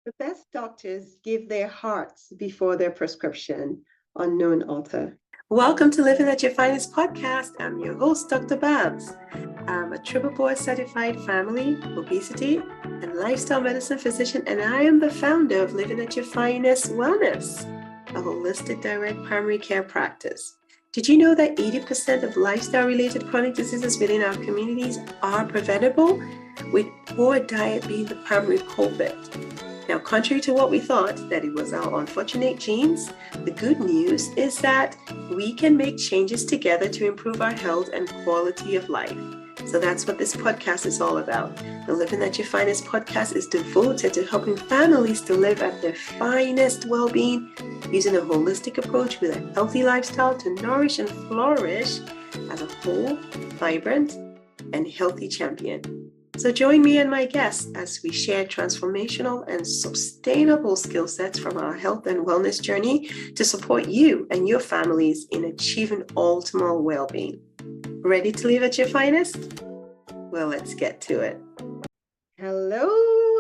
The best doctors give their hearts before their prescription. Unknown author. Welcome to Living at Your Finest podcast. I'm your host, Dr. Babs. I'm a triple board certified family, obesity, and lifestyle medicine physician, and I am the founder of Living at Your Finest Wellness, a holistic direct primary care practice. Did you know that 80% of lifestyle-related chronic diseases within our communities are preventable, with poor diet being the primary culprit? Now, contrary to what we thought, that it was our unfortunate genes, the good news is that we can make changes together to improve our health and quality of life. So that's what this podcast is all about. The Living at Your Finest podcast is devoted to helping families to live at their finest well-being using a holistic approach with a healthy lifestyle to nourish and flourish as a whole, vibrant, and healthy champion. So join me and my guests as we share transformational and sustainable skill sets from our health and wellness journey to support you and your families in achieving optimal well-being. Ready to live at your finest? Well, let's get to it. Hello,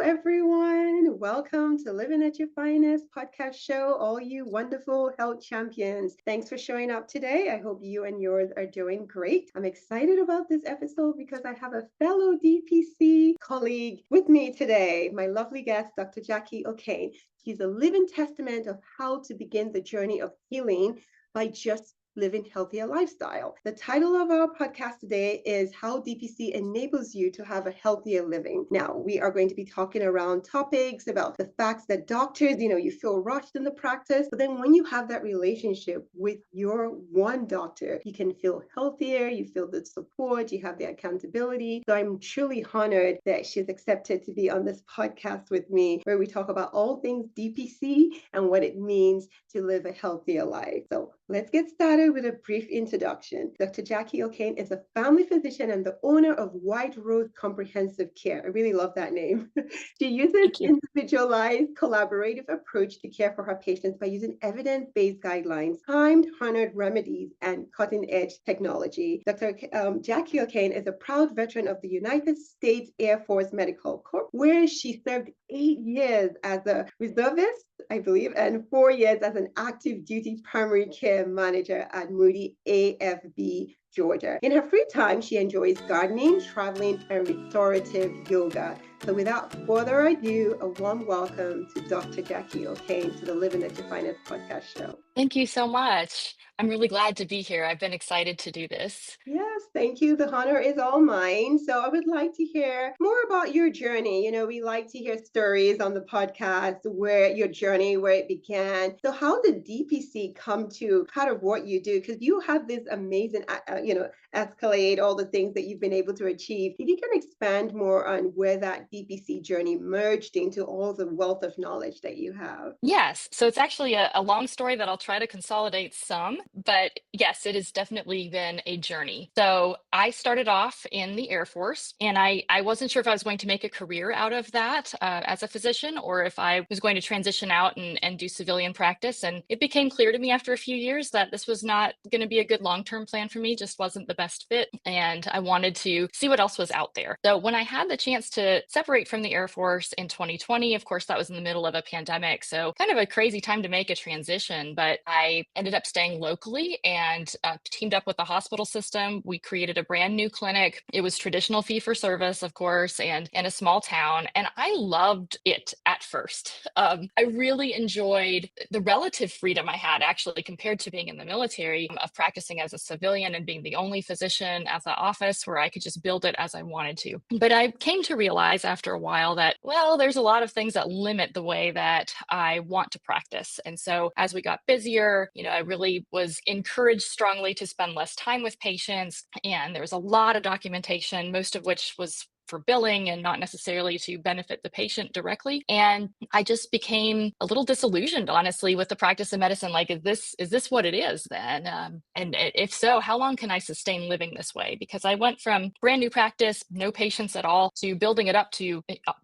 everyone. Welcome to Living at Your Finest podcast show, all you wonderful health champions. Thanks for showing up today. I hope you and yours are doing great. I'm excited about this episode because I have a fellow DPC colleague with me today, my lovely guest, Dr. Jacquei O'Kane. She's a living testament of how to begin the journey of healing by just living healthier lifestyle. The title of our podcast today is How DPC Enables You to Have a Healthier Living. Now, we are going to be talking around topics about the facts that doctors, you feel rushed in the practice, but then when you have that relationship with your one doctor, you can feel healthier, you feel the support, you have the accountability. So I'm truly honored that she's accepted to be on this podcast with me, where we talk about all things DPC and what it means to live a healthier life. So let's get started with a brief introduction. Dr. Jacquei O'Kane is a family physician and the owner of White Rose Comprehensive Care. I really love that name. She uses individualized, collaborative approach to care for her patients by using evidence-based guidelines, time-honored remedies, and cutting-edge technology. Dr. Jacquei O'Kane is a proud veteran of the United States Air Force Medical Corps, where she served 8 years as a reservist, I believe, and 4 years as an active duty primary care manager at Moody AFB, Georgia. In her free time, she enjoys gardening, traveling, and restorative yoga. So without further ado, a warm welcome to Dr. Jacquei O'Kane to the Living at Your Finest podcast show. Thank you so much. I'm really glad to be here. I've been excited to do this. Yes, thank you. The honor is all mine. So I would like to hear more about your journey. We like to hear stories on the podcast, where your journey, where it began. So how did DPC come to part of what you do? Because you have this amazing, escalade, all the things that you've been able to achieve. If you can expand more on where that DPC journey merged into all the wealth of knowledge that you have. Yes, so it's actually a long story that I'll try to consolidate some, but yes, it has definitely been a journey. So I started off in the Air Force, and I wasn't sure if I was going to make a career out of that as a physician, or if I was going to transition out and do civilian practice. And it became clear to me after a few years that this was not going to be a good long-term plan for me, just wasn't the best fit. And I wanted to see what else was out there. So when I had the chance to separate from the Air Force in 2020, of course, that was in the middle of a pandemic. So kind of a crazy time to make a transition, but I ended up staying locally and teamed up with the hospital system. We created a brand new clinic. It was traditional fee for service, of course, and in a small town. And I loved it at first. I really enjoyed the relative freedom I had actually compared to being in the military, of practicing as a civilian and being the only physician at the office, where I could just build it as I wanted to. But I came to realize after a while that, well, there's a lot of things that limit the way that I want to practice. And so as we got busier, I really was encouraged strongly to spend less time with patients. And there was a lot of documentation, most of which was for billing and not necessarily to benefit the patient directly. And I just became a little disillusioned, honestly, with the practice of medicine. Like, is this what it is then? And if so, how long can I sustain living this way? Because I went from brand new practice, no patients at all, to building it up to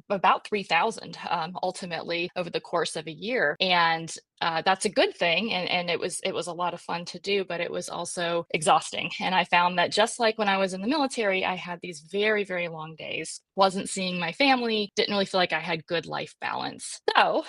about 3,000 ultimately over the course of a year. And that's a good thing, and it was a lot of fun to do, but it was also exhausting. And I found that just like when I was in the military, I had these very, very long days, wasn't seeing my family, didn't really feel like I had good life balance. So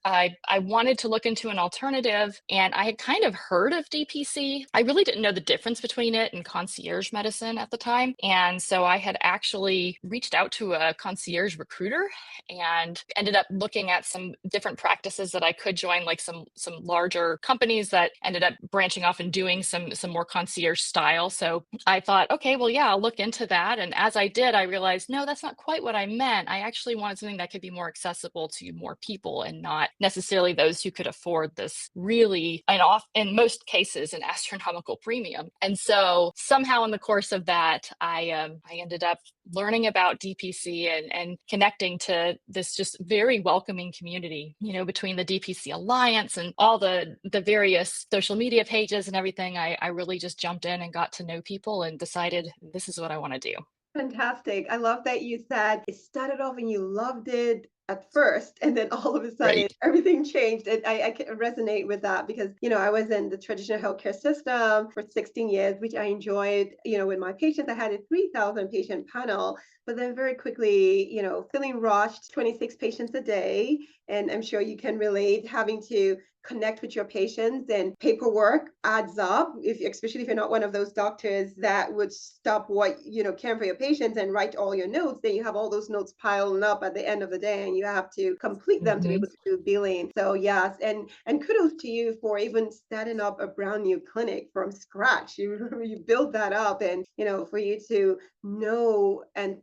I wanted to look into an alternative, and I had kind of heard of DPC. I really didn't know the difference between it and concierge medicine at the time. And so I had actually reached out to a concierge recruiter and ended up looking at some different practices that I could join, like some larger companies that ended up branching off and doing some more concierge style. So I thought, okay, well, yeah, I'll look into that. And as I did, I realized, no, that's not quite what I meant. I actually wanted something that could be more accessible to more people and not necessarily those who could afford this really, and off in most cases, an astronomical premium. And so somehow in the course of that, I ended up learning about DPC and connecting to this just very welcoming community, between the DPC Alliance and all the various social media pages and everything. I really just jumped in and got to know people and decided this is what I want to do. Fantastic. I love that you said it started off and you loved it at first, and then all of a sudden Right. everything changed. And I can resonate with that because, I was in the traditional healthcare system for 16 years, which I enjoyed, with my patients. I had a 3,000 patient panel, but then very quickly, feeling rushed, 26 patients a day. And I'm sure you can relate having to connect with your patients, and paperwork adds up, especially if you're not one of those doctors that would stop what caring for your patients and write all your notes. Then you have all those notes piling up at the end of the day, and you have to complete them to be Mhm. able to do billing. So yes, and kudos to you for even setting up a brand new clinic from scratch. You build that up, and for you to know and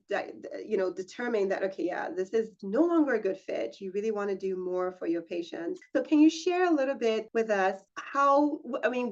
determine that, okay, yeah, this is no longer a good fit. You really want to do more for your patients. So can you share a little bit with us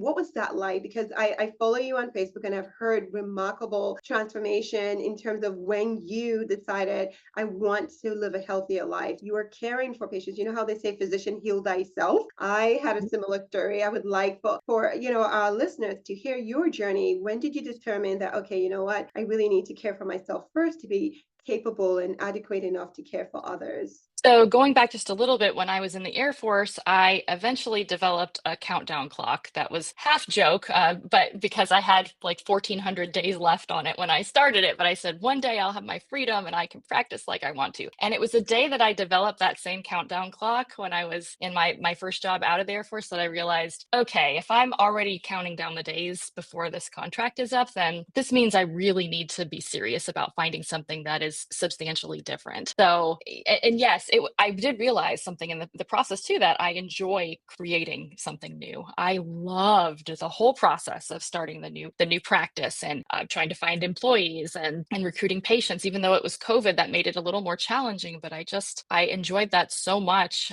what was that like? Because I follow you on Facebook, and I've heard remarkable transformation in terms of when you decided, I want to live a healthier life. You are caring for patients. You know how they say, physician, heal thyself. I had a similar story. I would like for our listeners to hear your journey. When did you determine that, okay, you know what, I really need to care for myself first to be capable and adequate enough to care for others? So going back just a little bit, when I was in the Air Force, I eventually developed a countdown clock that was half joke, but because I had like 1,400 days left on it when I started it. But I said, one day I'll have my freedom and I can practice like I want to. And it was the day that I developed that same countdown clock when I was in my first job out of the Air Force that I realized, okay, if I'm already counting down the days before this contract is up, then this means I really need to be serious about finding something that is substantially different. So, and yes, I did realize something in the process too, that I enjoy creating something new. I loved the whole process of starting the new practice and trying to find employees and recruiting patients. Even though it was COVID, that made it a little more challenging. But I enjoyed that so much,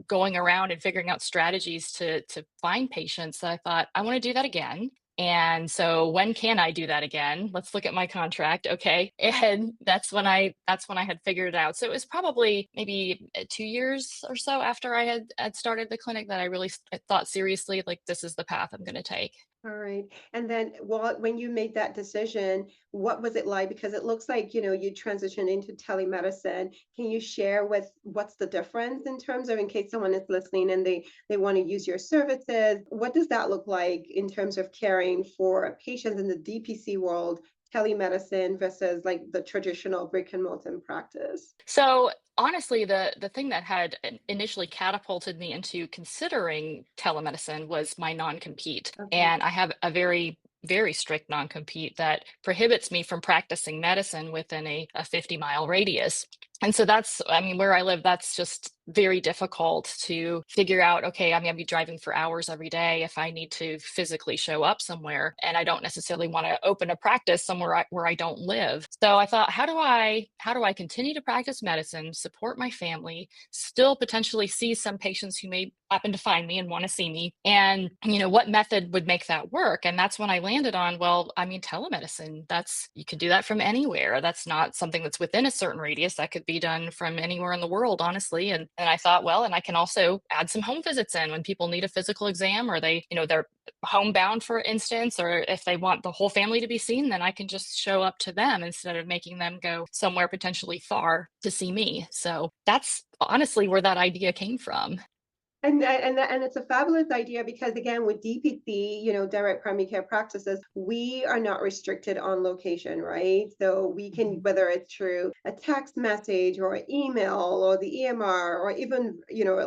going around and figuring out strategies to find patients, that I thought I want to do that again. And so when can I do that again? Let's look at my contract. Okay. And that's when I had figured it out. So it was probably maybe 2 years or so after I had started the clinic that I really thought seriously, like, this is the path I'm going to take. All right. And then when you made that decision, what was it like? Because it looks like, you transitioned into telemedicine. Can you share with what's the difference in terms of, in case someone is listening and they want to use your services, what does that look like in terms of caring for patients in the DPC world, telemedicine versus like the traditional brick and mortar practice? So honestly, the thing that had initially catapulted me into considering telemedicine was my non-compete. Okay. And I have a very, very strict non-compete that prohibits me from practicing medicine within a 50-mile radius. And so that's, I mean, where I live, that's just very difficult to figure out. Okay, I'm going to be driving for hours every day if I need to physically show up somewhere, and I don't necessarily want to open a practice somewhere where I don't live. So I thought, how do I continue to practice medicine, support my family, still potentially see some patients who may happen to find me and want to see me, and what method would make that work? And that's when I landed on, well, I mean, telemedicine, that's, you can do that from anywhere. That's not something that's within a certain radius. That could be done from anywhere in the world, honestly. And I thought, well, and I can also add some home visits in when people need a physical exam, or they're homebound, for instance, or if they want the whole family to be seen, then I can just show up to them instead of making them go somewhere potentially far to see me. So that's honestly where that idea came from. And it's a fabulous idea because again, with DPC, direct primary care practices, we are not restricted on location, right? So we can, Mhm. whether it's through a text message or email or the EMR or even,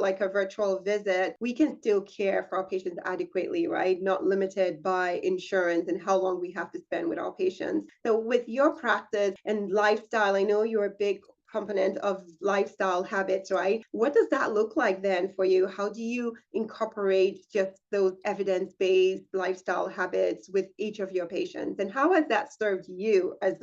like a virtual visit, we can still care for our patients adequately, right? Not limited by insurance and how long we have to spend with our patients. So with your practice and lifestyle, I know you're a big component of lifestyle habits, right? What does that look like then for you? How do you incorporate just those evidence-based lifestyle habits with each of your patients? And how has that served you as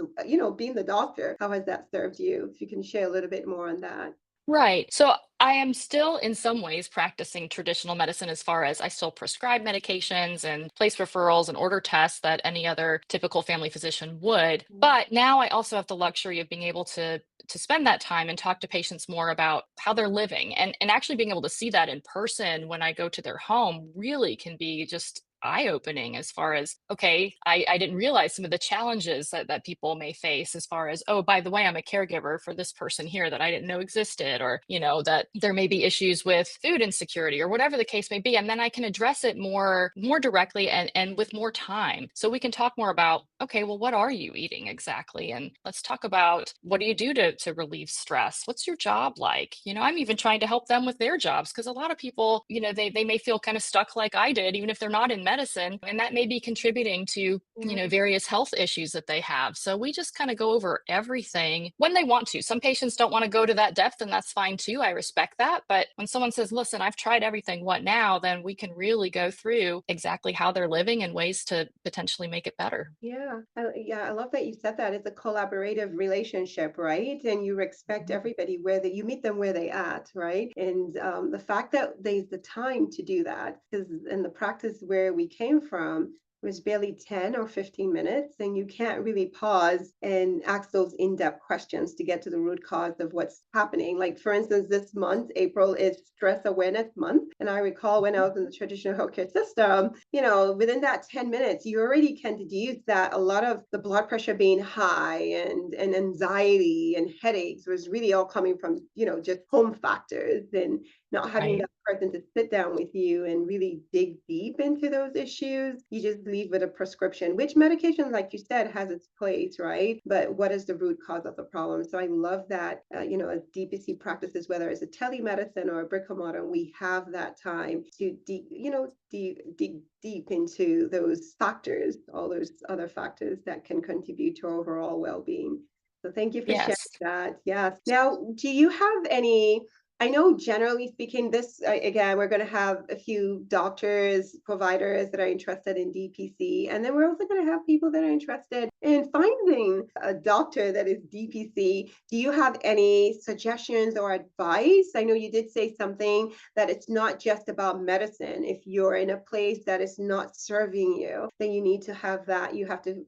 being the doctor? How has that served you? If you can share a little bit more on that. Right. So I am still in some ways practicing traditional medicine as far as I still prescribe medications and place referrals and order tests that any other typical family physician would. Mhm. But now I also have the luxury of being able to spend that time and talk to patients more about how they're living, and actually being able to see that in person when I go to their home really can be just eye-opening as far as, okay, I didn't realize some of the challenges that people may face as far as, oh, by the way, I'm a caregiver for this person here that I didn't know existed, or, that there may be issues with food insecurity or whatever the case may be. And then I can address it more directly and with more time. So we can talk more about, okay, well, what are you eating exactly? And let's talk about what do you do to relieve stress? What's your job like? I'm even trying to help them with their jobs because a lot of people, they may feel kind of stuck like I did, even if they're not in medicine, and that may be contributing to Yeah. various health issues that they have. So we just kind of go over everything when they want to. Some patients don't want to go to that depth, and that's fine too. I respect that. But when someone says, listen, I've tried everything, what now? Then we can really go through exactly how they're living and ways to potentially make it better. Yeah, I love that you said that. It's a collaborative relationship, right? And you respect Mhm. everybody you meet them where they at, right? And the fact that there's the time to do that, because in the practice where we came from, was barely 10 or 15 minutes, and you can't really pause and ask those in-depth questions to get to the root cause of what's happening. Like, for instance, this month, April, is Stress Awareness Month. And I recall when I was in the traditional healthcare system, within that 10 minutes, you already can deduce that a lot of the blood pressure being high and anxiety and headaches was really all coming from, just home factors and not having Right. that person to sit down with you and really dig deep into those issues. You just leave with a prescription, which medication, like you said, has its place, right? But what is the root cause of the problem? So I love that, as DPC practices, whether it's a telemedicine or a brick and mortar, we have that time to dig deep into those factors, all those other factors that can contribute to overall well-being. So thank you for sharing Yes. that. Yes. Now, do you have any I know generally speaking, this again, we're going to have a few doctors, providers that are interested in DPC, and then we're also going to have people that are interested in finding a doctor that is DPC. Do you have any suggestions or advice? I know you did say something that it's not just about medicine. If you're in a place that is not serving you, then you need to have that. You have to,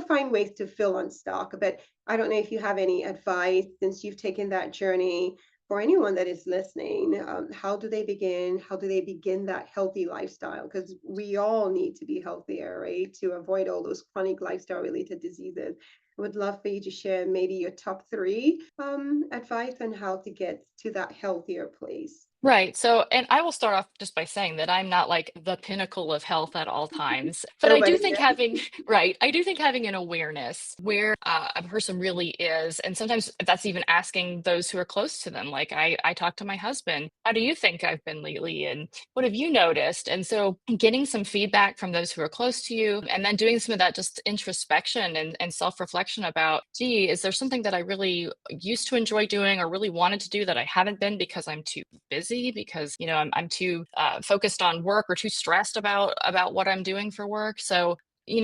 find ways to fill on stock. But I don't know if you have any advice since you've taken that journey for anyone that is listening. How do they begin? How do they begin that healthy lifestyle? Because we all need to be healthier, right? To avoid all those chronic lifestyle related diseases. I would love for you to share maybe your top three advice on how to get to that healthier place. Right. So, and I will start off just by saying that I'm not like the pinnacle of health at all times, but I do Nobody, think yeah. having, right, I do think having an awareness where a person really is, and sometimes that's even asking those who are close to them. Like I talk to my husband, how do you think I've been lately? And what have you noticed? And so getting some feedback from those who are close to you, and then doing some of that just introspection and self-reflection about, gee, is there something that I really used to enjoy doing or really wanted to do that I haven't been because I'm too busy, because I'm too focused on work or too stressed about what I'm doing for work. So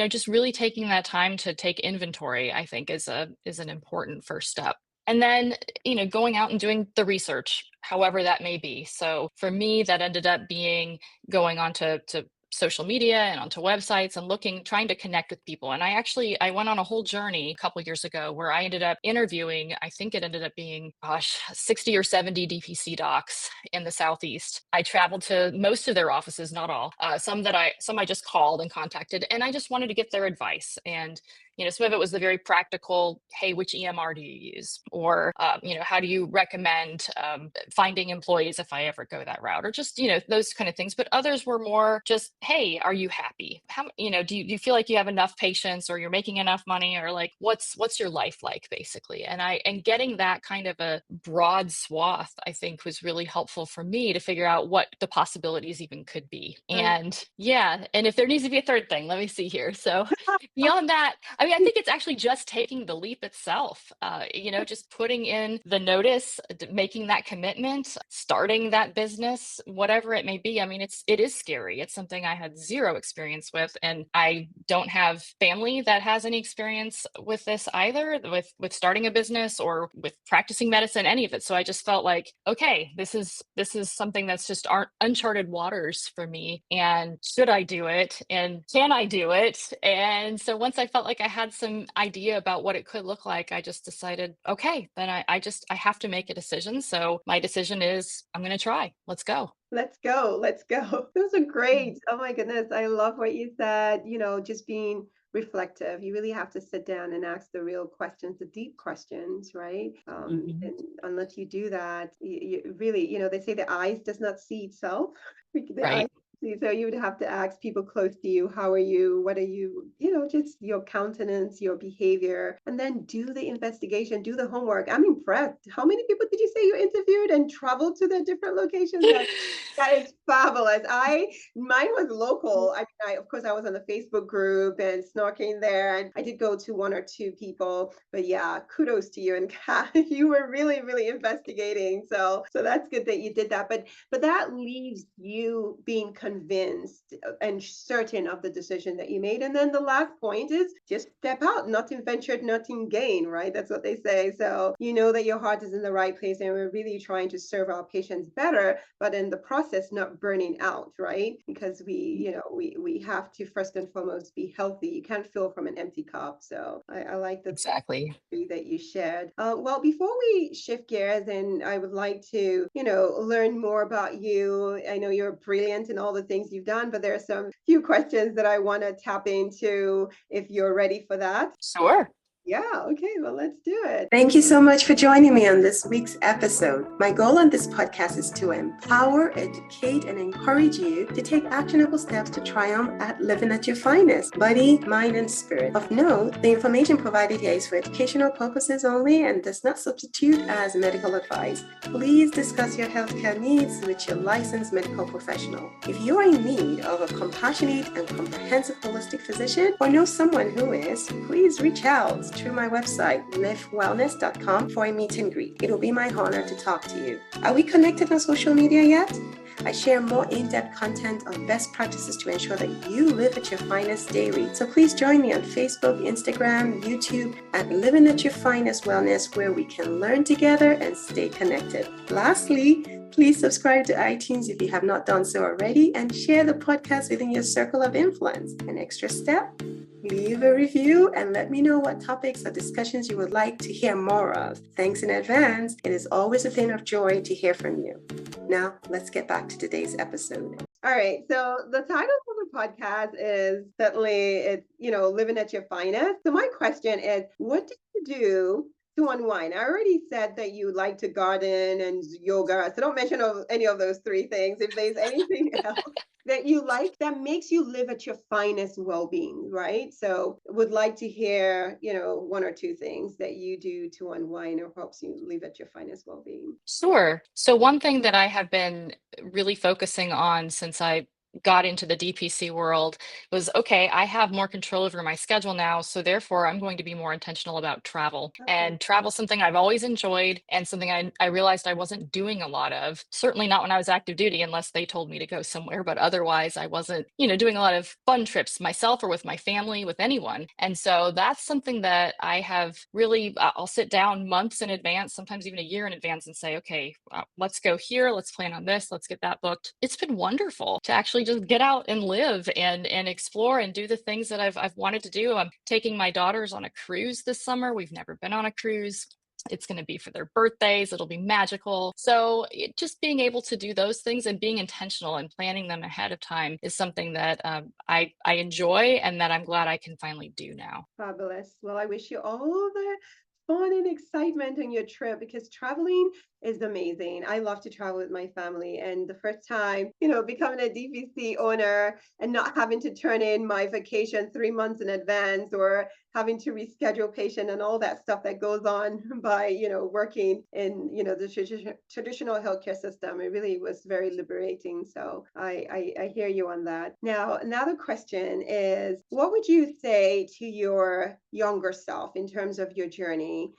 just really taking that time to take inventory, I think, is an important first step. And then going out and doing the research, however that may be. So for me, that ended up being going on to social media and onto websites and trying to connect with people. And I went on a whole journey a couple years ago where I ended up interviewing, I think it ended up being, gosh, 60 or 70 DPC docs in the Southeast. I traveled to most of their offices, not all. Some I just called and contacted, and I just wanted to get their advice. And some of it was the very practical, hey, which EMR do you use? Or, how do you recommend finding employees if I ever go that route? Or just, those kind of things. But others were more just, hey, are you happy? How, do you feel like you have enough patients, or you're making enough money, or like, what's your life like, basically? And getting that kind of a broad swath, I think, was really helpful for me to figure out what the possibilities even could be. And yeah, and if there needs to be a third thing, let me see here. So beyond that, I mean, I think it's actually just taking the leap itself, just putting in the notice, making that commitment, starting that business, whatever it may be. I mean, it is scary. It's something I had zero experience with, and I don't have family that has any experience with this either, with starting a business or with practicing medicine, any of it. So I just felt like, okay, this is something that's just uncharted waters for me. And should I do it? And can I do it? And so once I felt like I had some idea about what it could look like, I just decided, okay, then I have to make a decision. So my decision is, I'm going to try. Let's go. Let's go. Let's go. Those are great. Oh my goodness. I love what you said, just being reflective. You really have to sit down and ask the real questions, the deep questions, right? Mhm. And unless you do that, you really, they say the eyes does not see itself. The eyes Right. see. So you would have to ask people close to you, how are you? What are you, just your countenance, your behavior, and then do the investigation, do the homework. I'm impressed. How many people did you say you interviewed and traveled to their different locations? That is fabulous. Mine was local. I mean, of course, I was on the Facebook group and snorkeling there, and I did go to one or two people. But yeah, kudos to you and Kat. You were really, really investigating. So that's good that you did that. But that leaves you being convinced and certain of the decision that you made. And then the last point is just step out. Nothing ventured, nothing gained. Right? That's what they say. So you know that your heart is in the right place, and we're really trying to serve our patients better. But in the process, not burning out, right? Because we have to first and foremost be healthy. You can't fill from an empty cup. So I like the Exactly. that you shared. Well, before we shift gears, and I would like to, learn more about you. I know you're brilliant in all the things you've done, but there are some few questions that I want to tap into if you're ready for that. Sure. Yeah, okay, well, let's do it. Thank you so much for joining me on this week's episode. My goal on this podcast is to empower, educate, and encourage you to take actionable steps to triumph at living at your finest, body, mind, and spirit. Of note, the information provided here is for educational purposes only and does not substitute as medical advice. Please discuss your healthcare needs with your licensed medical professional. If you are in need of a compassionate and comprehensive holistic physician or know someone who is, please reach out through my website, livewellness.com, for a meet and greet. It will be my honor to talk to you. Are we connected on social media yet? I share more in-depth content on best practices to ensure that you live at your finest daily. So please join me on Facebook, Instagram, YouTube at Living at Your Finest Wellness, where we can learn together and stay connected. Lastly, please subscribe to iTunes if you have not done so already, and share the podcast within your circle of influence. An extra step? Leave a review and let me know what topics or discussions you would like to hear more of. Thanks in advance. It is always a thing of joy to hear from you. Now, let's get back to today's episode. All right. So the title of the podcast is certainly, living at your finest. So my question is, what do you do to unwind? I already said that you like to garden and yoga. So don't mention any of those three things. If there's anything else that you like that makes you live at your finest well-being, right? So would like to hear, one or two things that you do to unwind or helps you live at your finest well-being. Sure. So one thing that I have been really focusing on since I got into the DPC world was, okay, I have more control over my schedule now, so therefore I'm going to be more intentional about travel. Okay. And travel is something I've always enjoyed and something I realized I wasn't doing a lot of. Certainly not when I was active duty, unless they told me to go somewhere, but otherwise I wasn't, doing a lot of fun trips myself or with my family, with anyone. And so that's something that I have really, I'll sit down months in advance, sometimes even a year in advance, and say, okay, let's go here, let's plan on this, let's get that booked. It's been wonderful to actually just get out and live and explore and do the things that I've wanted to do. I'm taking my daughters on a cruise this summer. We've never been on a cruise. It's going to be for their birthdays. It'll be magical. So just being able to do those things and being intentional and planning them ahead of time is something that I enjoy and that I'm glad I can finally do now. Fabulous. Well, I wish you all the fun and excitement on your trip because traveling is amazing. I love to travel with my family. And the first time, becoming a DVC owner and not having to turn in my vacation 3 months in advance or having to reschedule patient and all that stuff that goes on by, working in, the traditional healthcare system, it really was very liberating. So I hear you on that. Now, another question is, what would you say to your younger self in terms of your journey?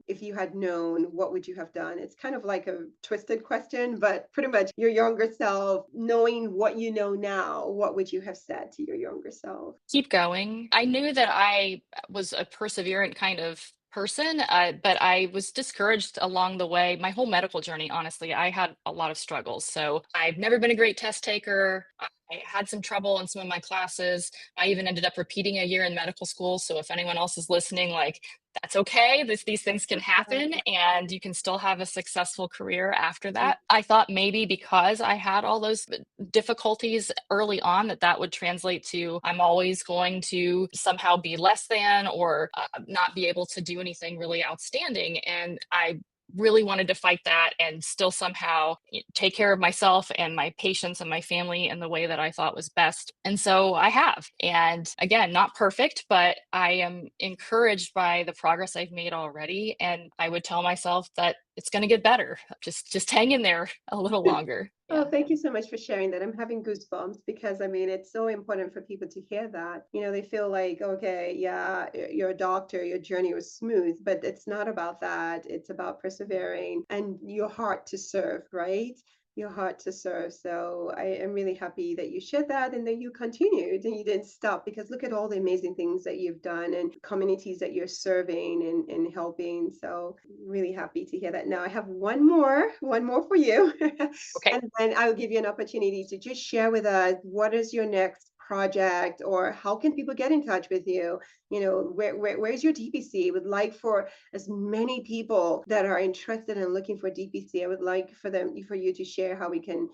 If you had known, what would you have done? It's kind of like a twisted question, but pretty much your younger self, knowing what you know now, what would you have said to your younger self? Keep going. I knew that I was a perseverant kind of person, but I was discouraged along the way. My whole medical journey, honestly, I had a lot of struggles. So I've never been a great test taker. I had some trouble in some of my classes. I even ended up repeating a year in medical school. So if anyone else is listening, like, that's okay. These things can happen and you can still have a successful career after that. I thought maybe because I had all those difficulties early on that would translate to I'm always going to somehow be less than or not be able to do anything really outstanding. And I really wanted to fight that and still somehow take care of myself and my patients and my family in the way that I thought was best. And so I have. And again, not perfect, but I am encouraged by the progress I've made already. And I would tell myself that it's going to get better. Just hang in there a little longer. Oh, Yeah. thank you so much for sharing that. I'm having goosebumps because it's so important for people to hear that. They feel like, okay, yeah, you're a doctor, your journey was smooth, but it's not about that. It's about persevering and your heart to serve, right? Your heart to serve. So I am really happy that you shared that and that you continued and you didn't stop because look at all the amazing things that you've done and communities that you're serving and helping. So really happy to hear that. Now I have one more for you. Okay. And then I'll give you an opportunity to just share with us what is your next project or how can people get in touch with you? Where's your DPC? Would like for as many people that are interested in looking for DPC, I would like for you to share how we can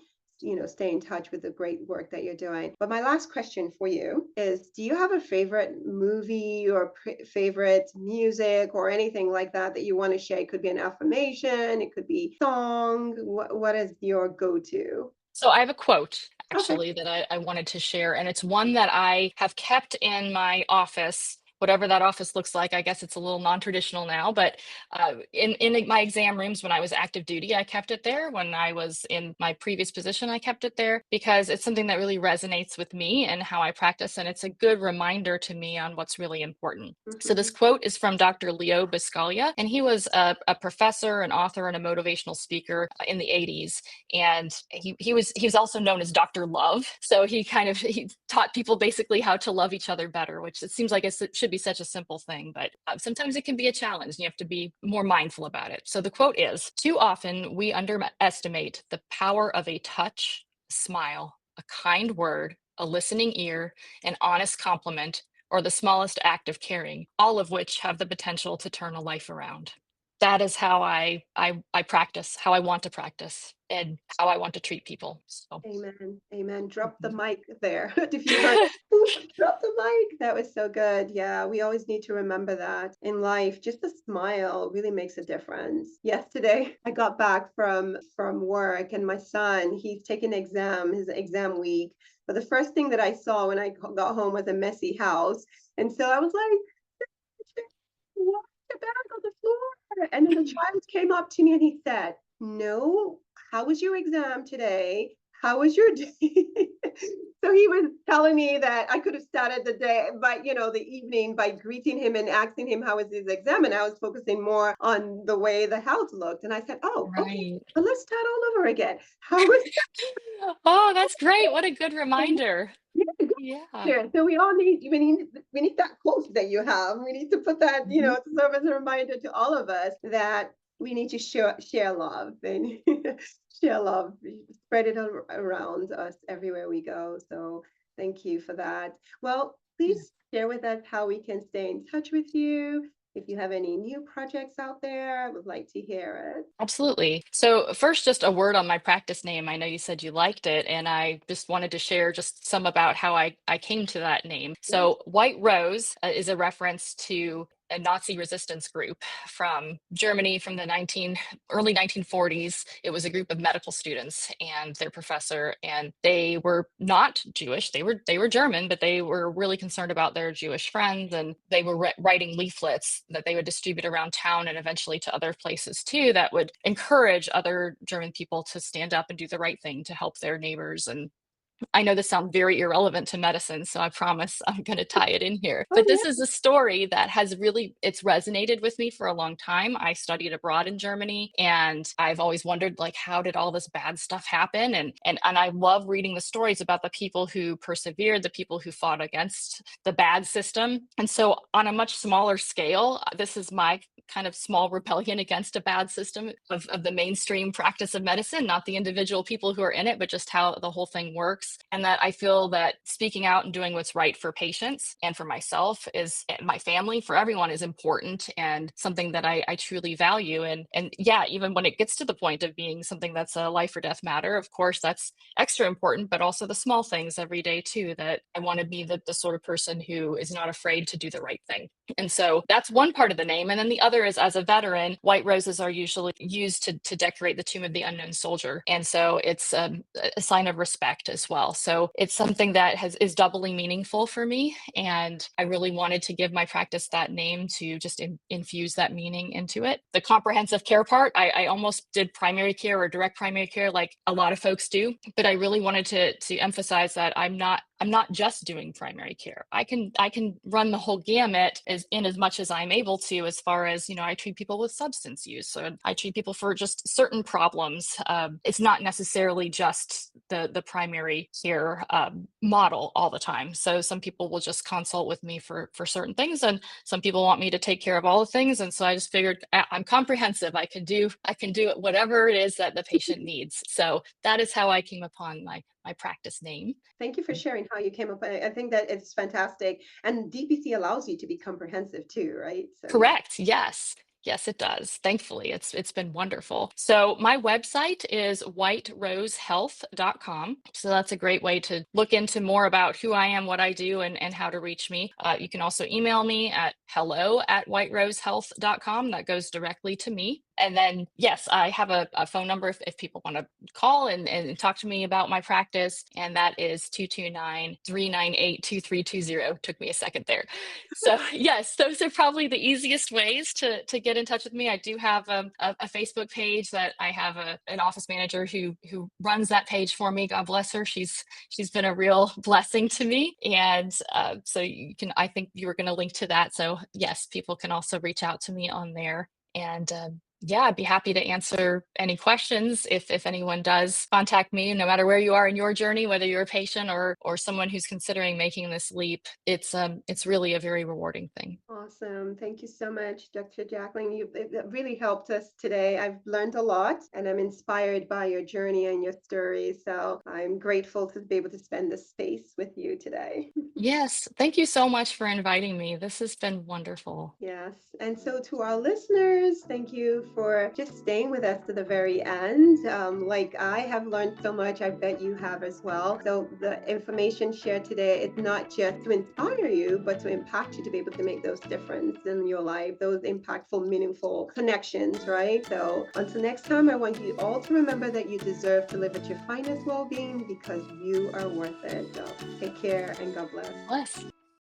stay in touch with the great work that you're doing. But my last question for you is, do you have a favorite movie or favorite music or anything like that you want to share? It could be an affirmation, it could be song. What is your go-to? So I have a quote Okay. actually that I wanted to share, and it's one that I have kept in my office, whatever that office looks like. I guess it's a little non-traditional now, but in my exam rooms when I was active duty, I kept it there. When I was in my previous position, I kept it there because it's something that really resonates with me and how I practice, and it's a good reminder to me on what's really important. So this Mhm. quote is from Dr. Leo Buscaglia, and he was a professor, an author, and a motivational speaker in the 80s. And he was also known as Dr. Love. So he taught people basically how to love each other better, which it seems like it should be such a simple thing, but sometimes it can be a challenge and you have to be more mindful about it. So the quote is, too often we underestimate the power of a touch, a smile, a kind word, a listening ear, an honest compliment, or the smallest act of caring, all of which have the potential to turn a life around. That is how I practice, how I want to practice, and how I want to treat people. So Amen. Amen. Drop the mhm. mic there. If you heard, drop the mic. That was so good. Yeah, we always need to remember that in life. Just a smile really makes a difference. Yesterday, I got back from work, and my son, he's taking his exam week. But the first thing that I saw when I got home was a messy house, and so I was like, "Why the bag on the floor?" And then the child came up to me and he said, "No, how was your exam today? How was your day?" So he was telling me that I could have started the day by, the evening by greeting him and asking him how was his exam. And I was focusing more on the way the house looked. And I said, "Oh, okay, Right. well, let's start all over again. How was Oh, that's great. What a good reminder. yeah, good Yeah. here. So we need that quote that you have. We need to put that, Mhm. to serve as a reminder to all of us that we need to share love and share love, spread it around us everywhere we go. So thank you for that. Well, Yeah. please share with us how we can stay in touch with you if you have any new projects out there, I would like to hear it. Absolutely. So first, just a word on my practice name. I know you said you liked it, and I just wanted to share just some about how I came to that name. Yes. So White Rose is a reference to a Nazi resistance group from Germany from the early 1940s. It was a group of medical students and their professor, and they were not Jewish. They were German, but they were really concerned about their Jewish friends, and they were writing leaflets that they would distribute around town and eventually to other places too, that would encourage other German people to stand up and do the right thing to help their neighbors. And I know this sounds very irrelevant to medicine, so I promise I'm going to tie it in here. Oh, But this yeah. is a story that it's resonated with me for a long time. I studied abroad in Germany, and I've always wondered, like, how did all this bad stuff happen? And I love reading the stories about the people who persevered, the people who fought against the bad system. And so on a much smaller scale, this is my kind of small rebellion against a bad system of the mainstream practice of medicine, not the individual people who are in it, but just how the whole thing works. And that I feel that speaking out and doing what's right for patients and for myself is my family, for everyone, is important and something that I truly value. And yeah, even when it gets to the point of being something that's a life or death matter, of course, that's extra important, but also the small things every day too, that I want to be the sort of person who is not afraid to do the right thing. And so that's one part of the name. And then the other is, as a veteran, white roses are usually used to decorate the tomb of the unknown soldier. And so it's a sign of respect as well. So it's something that is doubly meaningful for me. And I really wanted to give my practice that name to just infuse that meaning into it. The comprehensive care part, I almost did primary care or direct primary care like a lot of folks do, but I really wanted to emphasize that I'm not just doing primary care. I can run the whole gamut as much as I'm able to, as far as, I treat people with substance use. So I treat people for just certain problems. It's not necessarily just the primary care model all the time. So some people will just consult with me for certain things, and some people want me to take care of all the things. And so I just figured I'm comprehensive. I can do it, whatever it is that the patient needs. So that is how I came upon my practice name. Thank you for sharing how you came up. I think that it's fantastic. And DPC allows you to be comprehensive too, right? So yeah. Correct. Yes. Yes, it does. Thankfully, it's been wonderful. So my website is whiterosehealth.com. So that's a great way to look into more about who I am, what I do, and how to reach me. You can also email me at hello@whiterosehealth.com. That goes directly to me. And then, yes, I have a phone number if people want to call and talk to me about my practice. And that is 229-398-2320. Took me a second there. So yes, those are probably the easiest ways to get in touch with me. I do have a Facebook page that I have an office manager who runs that page for me. God bless her. She's been a real blessing to me. And so I think you were going to link to that. So yes, people can also reach out to me on there. And yeah, I'd be happy to answer any questions if anyone does contact me, no matter where you are in your journey, whether you're a patient or someone who's considering making this leap. It's really a very rewarding thing. Awesome. Thank you so much, Dr. Jacqueline. It really helped us today. I've learned a lot and I'm inspired by your journey and your story. So I'm grateful to be able to spend this space with you today. Yes, thank you so much for inviting me. This has been wonderful. Yes. And so to our listeners, thank you for just staying with us to the very end. Like I have learned so much, I bet you have as well. So the information shared today is not just to inspire you, but to impact you to be able to make those difference in your life, those impactful, meaningful connections, right? So until next time, I want you all to remember that you deserve to live at your finest well-being because you are worth it. So take care and God bless. Bless.